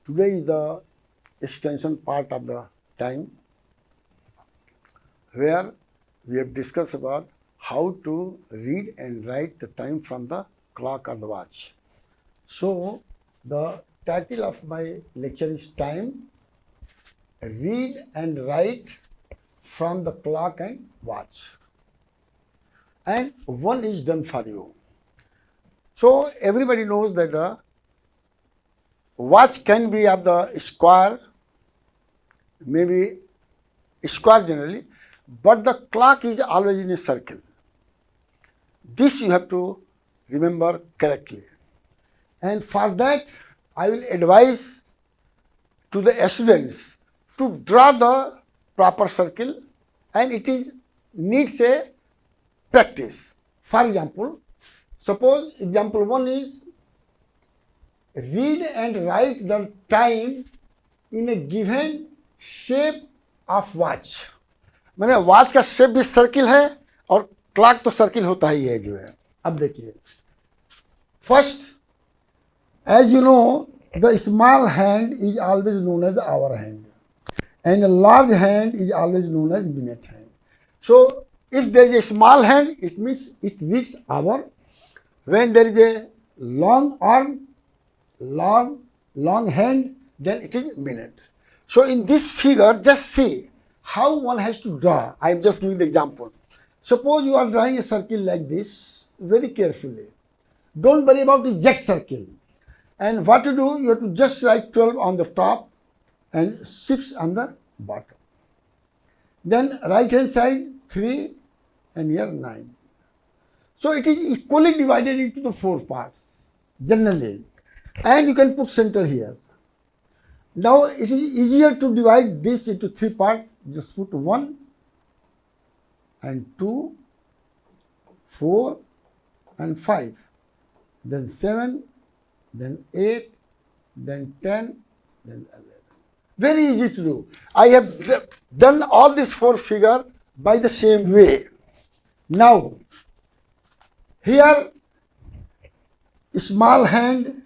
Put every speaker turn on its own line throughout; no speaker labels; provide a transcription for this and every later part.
Today is the extension part of the time where we have discussed about how to read and write the time from the clock or the watch. So the title of my lecture is Time, Read and Write from the Clock and Watch. And one is done for you. So everybody knows that the watch can be of the square, maybe square generally, but the clock is always in a circle. This you have to remember correctly. And for that, I will advise to the students to draw the proper circle, and it is needs a practice. For example, suppose example 1 is read and write the time in a given shape of watch. मैंने watch का shape भी circle है और clock तो circle होता ही है जो है. अब देखिए, first, as you know, the small hand is always known as hour hand and a large hand is always known as minute hand. So if there is a small hand, it means it reads hour. When there is a long arm, long hand, then it is minute. So in this figure, just see how one has to draw. I am just giving the example. Suppose you are drawing a circle like this very carefully. Don't worry about the exact circle. And what to do, you have to just write 12 on the top and 6 on the bottom. Then right hand side 3 and here 9. So it is equally divided into the 4 parts generally, and you can put center here. Now it is easier to divide this into 3 parts. Just put 1 and 2, 4 and 5, then 7, then 8, then 10, then 11. Very easy to do. I have done all these 4 figures by the same way. Now, here small hand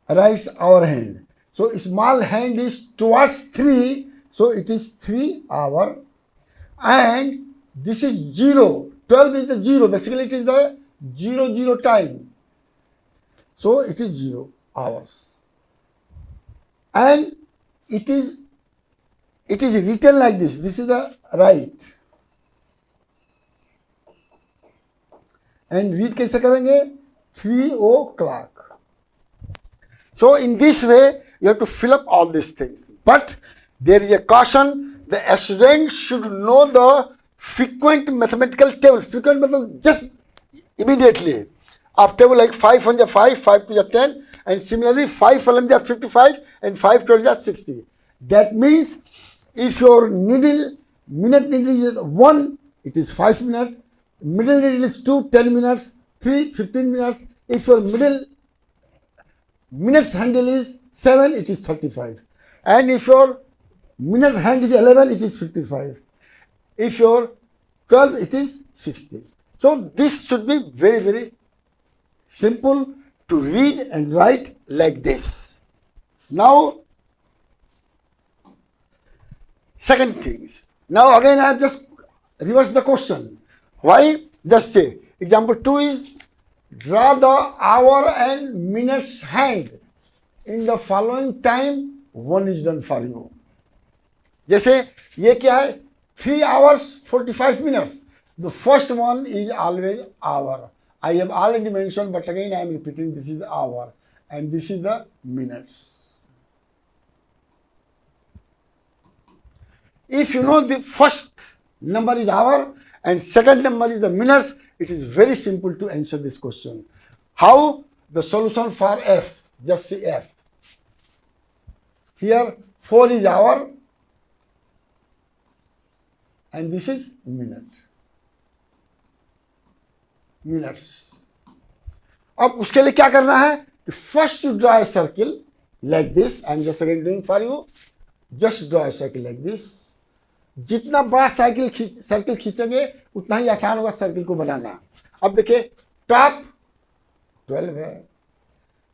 writes our hand. So small hand is towards 3, so it is 3 hour, and this is 0. 12 is the 0. Basically it is the 0 time. So it is 0 hours. And it is written like this. This is the right. And read कैसे करेंगे? 3 o'clock. So in this way, you have to fill up all these things. But there is a caution: the student should know the frequent mathematical table. Frequent method just immediately. Of table like 5 1 is 5, 5 2 is 10, and similarly 5 11 is 55, and 5 12 is 60. That means if your minute needle is 1, it is 5 minutes. Middle needle is 2, 10 minutes. 3, 15 minutes. If your middle minutes handle is 7, it is 35. And if your minute hand is 11, it is 55. If your 12, it is 60. So this should be very, very simple to read and write like this. Now, second thing is, now again I have just reversed the question. Why? Just say, example 2 is, draw the hour and minutes hand in the following time. 1 is done for you. जैसे ये क्या है? 3 hours 45 minutes. The first one is always hour. I have already mentioned, but again I am repeating, this is the hour and this is the minutes. If you know the first number is hour and second number is the minutes, it is very simple to answer this question. How? The solution for F, just see F. Here 4 is hour and this is minute. Minutes. अब उसके लिए क्या करना है? First you draw a circle like this. I am just again doing for you. Just draw a circle like this. जितना बड़ा circle खींचेंगे उतना ही आसान होगा सर्किल को बनाना. अब देखिए, टॉप 12 है,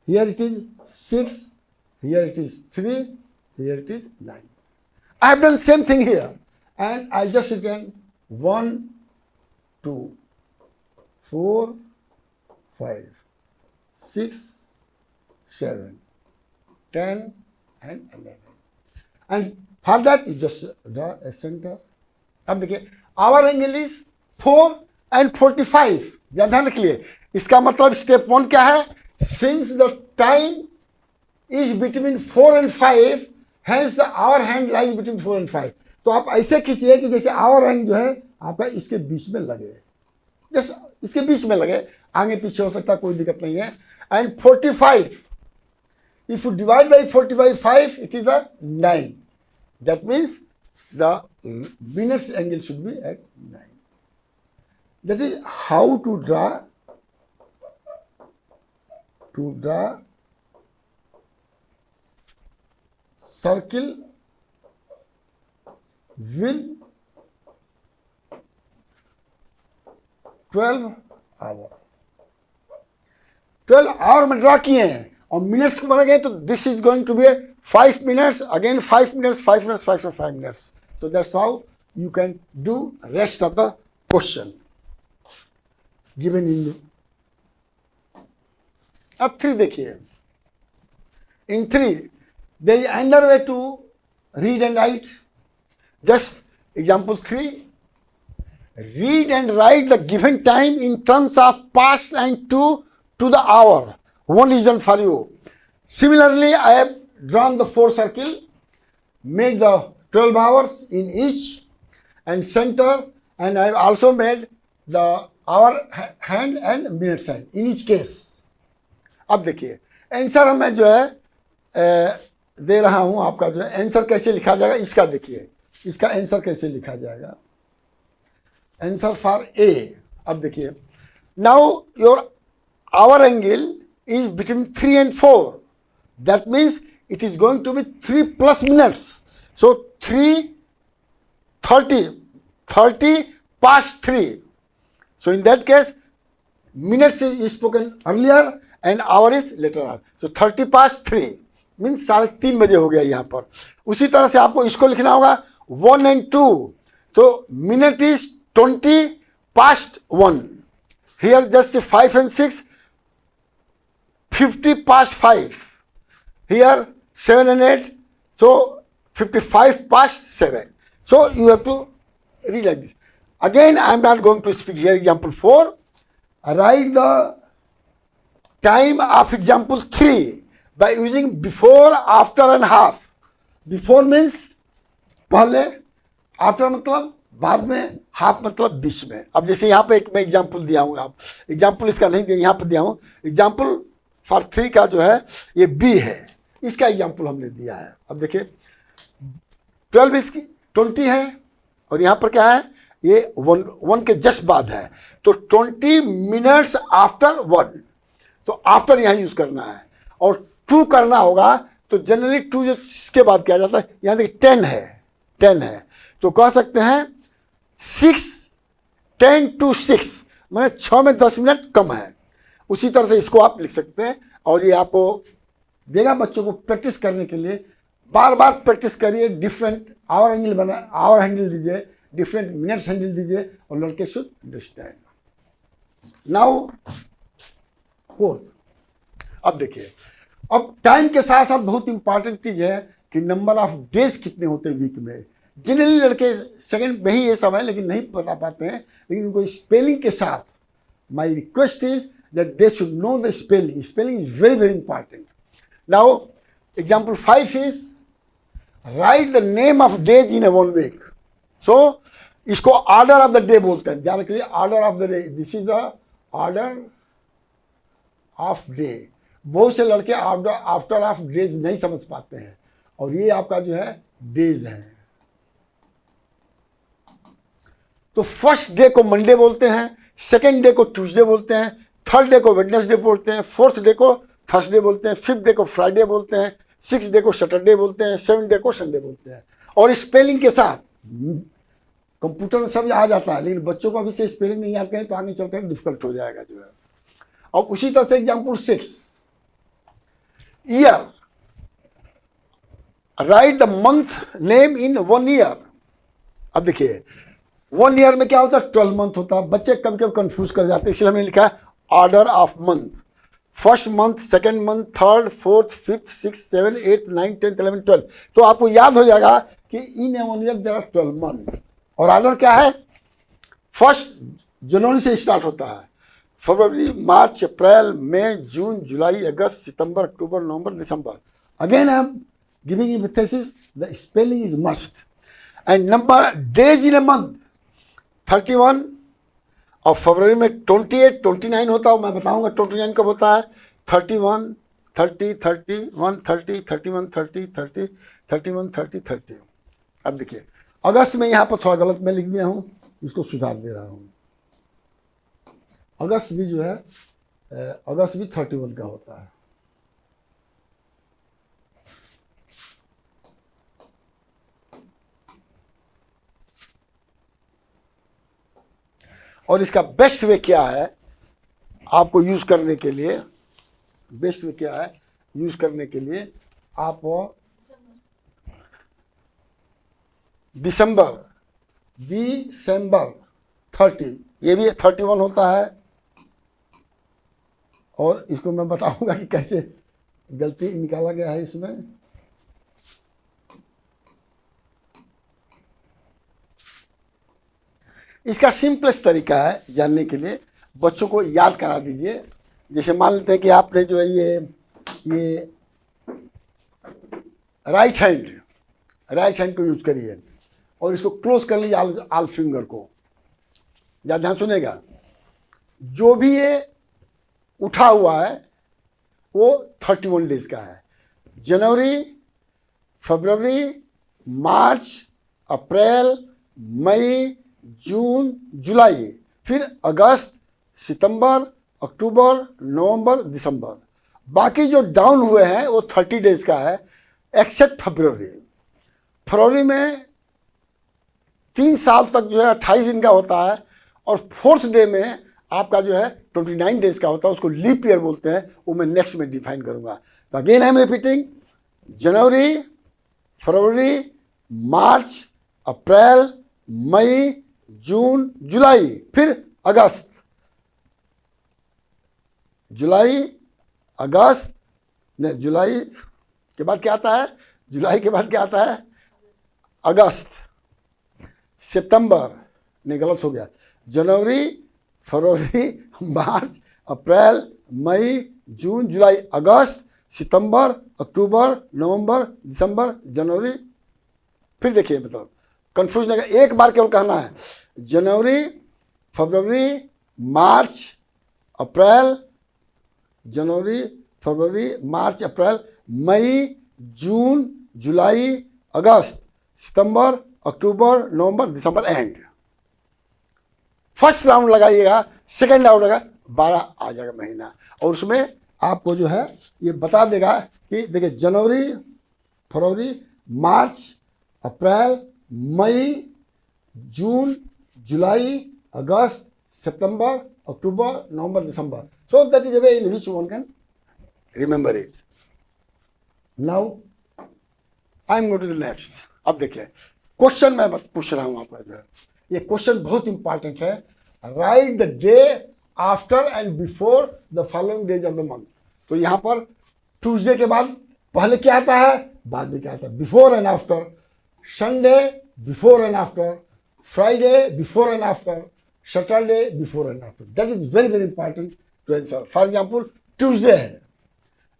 here it is 6, here it is 3, here it is 9. I have done same thing here, and I just written 1, 2, 4, 5, 6, 7, 10 and 11. And for that you just draw a center. अब देखिए आवर एंगल इज 4 and 45. ध्यान रख लिए, इसका मतलब step 1 क्या है? Since the time is between 4 and 5, hence the hour hand lies between 4 and 5. तो आप ऐसे खींचिए कि जैसे आवर हैंड जो है आपका इसके बीच में लगे, जस्ट इसके बीच में लगे, आगे पीछे हो सकता है, कोई दिक्कत नहीं है. And 45, if you divide by 40 by 5, it is a 9. That means the minutes angle should be at 9. That is how to draw circle with 12 hour. 12 hour में ड्रा किए हैं और मिनट्स को बना गए, तो this is going to be 5 minutes, again 5 minutes, 5 minutes, 5 minutes, 5 minutes. So that's how you can do rest of the question given in. अब 3 देखिए. In 3 there is another way to read and write. Just example 3. Read and write the given time in terms of past and to the hour. One is done for you. Similarly, I have drawn the 4 circle, made the 12 hours in each and center, and I have also made the hour hand and minutes hand in each case. अब देखिए answer मैं जो है दे रहा हूँ आपका, जो है आंसर कैसे लिखा जाएगा इसका देखिए, इसका आंसर कैसे लिखा जाएगा. Answer for a. अब देखिए now your hour angle is between 3 and 4. That means it is going to be 3 plus minutes. So 30 past 3. So in that case, minutes is spoken earlier and hour is later on. So 30 past 3 means 3:30 बजे हो गया यहाँ पर. उसी तरह से आपको इसको लिखना होगा 1 and 2. So minute is 20 past 1. Here just 5 and 6. 50 past 5. Here 7 and 8. So 55 past 7. So you have to read like this. Again, I am not going to speak here. Example 4. Write the time of example 3 by using before, after and half. Before means पहले, after मतलब बाद में, half मतलब बीच में. अब जैसे यहाँ पे एक मैं एग्जाम्पल दिया हूँ, आप एग्जाम्पल इसका नहीं दिया, यहाँ पे दिया हूँ. एग्जाम्पल फॉर 3 का जो है ये बी है, इसका एग्जाम्पल हमने दिया है. अब देखिए 12 इसकी 20 है और यहाँ पर क्या है, ये 1 के जस्ट बाद है, तो 20 मिनट्स आफ्टर 1. तो आफ्टर यहाँ यूज करना है और 2 करना होगा. तो जनरली 2 जो इसके बाद किया जाता है, यहाँ देखिए 10 है, तो कह सकते हैं 10 to 6, मैंने 6 में 10 मिनट कम है. उसी तरह से इसको आप लिख सकते हैं और ये आपको देगा बच्चों को प्रैक्टिस करने के लिए. बार बार प्रैक्टिस करिए, डिफरेंट आवर एंगल बना, आवर हैंडल दीजिए, डिफरेंट मिनट्स हैंडल दीजिए और लड़के शुड अंडरस्टैंड. नाउ 4. अब देखिए, अब टाइम के साथ साथ बहुत इंपॉर्टेंट चीज है कि नंबर ऑफ डेज कितने होते हैं वीक में. जनरली लड़के सेकंड में ही ये सब है लेकिन नहीं बता पाते हैं, लेकिन उनको स्पेलिंग के साथ my request is that they should know the spelling. Spelling is very, very important. Now, example 5 is write the name of days in a 1 week. So, इसको order of the day बोलते हैं. ध्यान रखिए, order of the day. This is the order of day. बहुत से लड़के after of days नहीं समझ पाते हैं और ये आपका जो है days है. तो फर्स्ट डे को मंडे बोलते हैं, सेकेंड डे को ट्यूसडे बोलते हैं, थर्ड डे को वेडनेसडे बोलते हैं, फोर्थ डे को थर्सडे बोलते हैं, फिफ्थ डे को फ्राइडे बोलते हैं, सिक्स डे को सैटरडे बोलते हैं, सेवन डे को संडे बोलते हैं. और स्पेलिंग के साथ कंप्यूटर में सब आ जाता है, लेकिन बच्चों को अभी से स्पेलिंग नहीं आते हैं तो आगे चलकर डिफिकल्ट हो जाएगा जो है. और उसी तरह से example 6, year. Right the month name in 1 year. अब देखिए 1 ईयर में क्या होता है, 12 मंथ होता है। बच्चे कभी कभी कंफ्यूज कर जाते हैं, इसलिए हमने लिखा है order of month. First month, second month, third, fourth, fifth, six, seven, eighth, 9, 10, 11, 12। तो आपको याद हो जाएगा कि in a 1 year there are 12 month. और ऑर्डर क्या है, फर्स्ट जनवरी से स्टार्ट होता है, फरवरी, मार्च, अप्रैल, मई, जून, जुलाई, अगस्त, सितंबर, अक्टूबर, नवंबर, दिसंबर। Again I am giving emphasis, the spelling is must. And number days in a month 31, और फरवरी में 28, 29 होता है, मैं बताऊंगा 29 कब होता है। 31, 30, 31, 30, 31, 30, 30, 31, 30, 30। अब देखिए अगस्त में यहाँ पर थोड़ा गलत मैं लिख दिया हूँ, इसको सुधार दे रहा हूँ। अगस्त भी जो है अगस्त भी 31 का होता है। और इसका बेस्ट वे क्या है आपको यूज करने के लिए, बेस्ट वे क्या है यूज करने के लिए, आप दिसंबर 30, ये भी 31 होता है। और इसको मैं बताऊंगा कि कैसे गलती निकाला गया है इसमें। इसका सिंपलेस्ट तरीका है जानने के लिए, बच्चों को याद करा दीजिए। जैसे मान लेते हैं कि आपने जो है ये राइट हैंड को यूज करिए और इसको क्लोज कर लीजिए आल फिंगर को। या ध्यान सुनेगा, जो भी ये उठा हुआ है वो 31 डेज का है। जनवरी, फरवरी, मार्च, अप्रैल, मई, जून, जुलाई, फिर अगस्त, सितंबर, अक्टूबर, नवंबर, दिसंबर। बाकी जो डाउन हुए हैं वो 30 डेज का है, एक्सेप्ट फरवरी। फरवरी में 3 साल तक जो है 28 दिन का होता है, और 4th डे में आपका जो है 29 डेज का होता है, उसको लीप ईयर बोलते हैं। वो मैं नेक्स्ट में डिफाइन करूंगा। तो अगेन आई एम रिपीटिंग, जनवरी, फरवरी, मार्च, अप्रैल, मई, जून, जुलाई, फिर अगस्त, जुलाई, अगस्त, जुलाई के बाद क्या आता है, जुलाई के बाद क्या आता है, अगस्त, सितंबर, नहीं गलत हो गया, जनवरी, फरवरी, मार्च, अप्रैल, मई, जून, जुलाई, अगस्त, सितंबर, अक्टूबर, नवंबर, दिसंबर, जनवरी। फिर देखिए मतलब कंफ्यूज नहीं, एक बार केवल कहना है, जनवरी, फरवरी, मार्च, अप्रैल, जनवरी, फरवरी, मार्च, अप्रैल, मई, जून, जुलाई, अगस्त, सितंबर, अक्टूबर, नवंबर, दिसंबर, एंड। फर्स्ट राउंड लगाइएगा, सेकेंड राउंड लगा 12 आ जाएगा महीना, और उसमें आपको जो है ये बता देगा कि देखिए जनवरी, फरवरी, मार्च, अप्रैल, मई, जून, जुलाई, अगस्त, सितंबर, अक्टूबर, नवंबर, दिसंबर। So that is a way in which one can remember it. Now I am going to the next. अब देखिए क्वेश्चन मैं पूछ रहा हूं आपको इधर, ये क्वेश्चन बहुत इंपॉर्टेंट है। Right the day after and before the following days of the month. तो यहां पर ट्यूसडे के बाद पहले क्या आता है, बाद में क्या आता है, before and after. Sunday before and after, Friday before and after, Saturday before and after. That is very very important to answer. For example Tuesday है,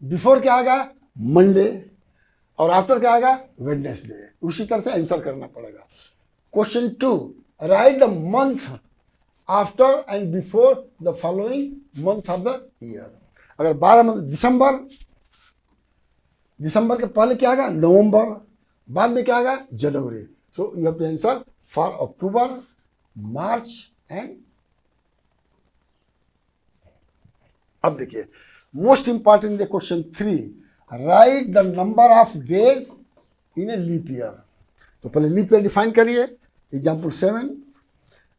बिफोर क्या आएगा, मंडे, और आफ्टर क्या आएगा, वेडनेसडे। उसी तरह से आंसर करना पड़ेगा। Question 2, right the month after and before the following month of the year. अगर 12 मंथ, दिसंबर के पहले क्या आएगा, नवंबर, बाद में क्या आएगा, जनवरी। So you have to answer for October, March and. अब देखिए most important the question 3, write the number of days in a leap year. तो पहले लीप ईयर डिफाइन करिए। Example 7,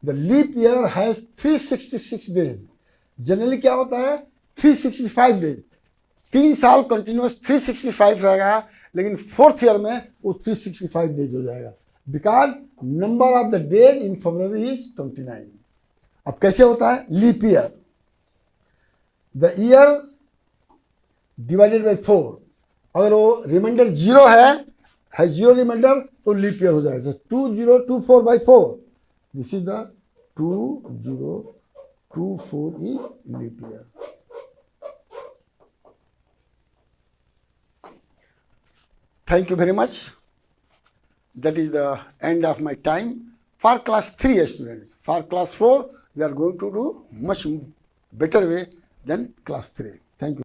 the leap year has 366 days. Generally क्या होता है, 365 days. 3 साल continuous 365 रहेगा, लेकिन फोर्थ ईयर में वो 365 डेज हो जाएगा, because number of the days in February is 29। अब कैसे होता है? Leap year, the year divided by 4, अगर वो रिमाइंडर जीरो है जीरो रिमाइंडर तो लीप ईयर हो जाएगा। 2024/4, this is the 2024 is leap year. Thank you very much. That is the end of my time for class 3 students. For class 4, we are going to do much better way than class 3. Thank you.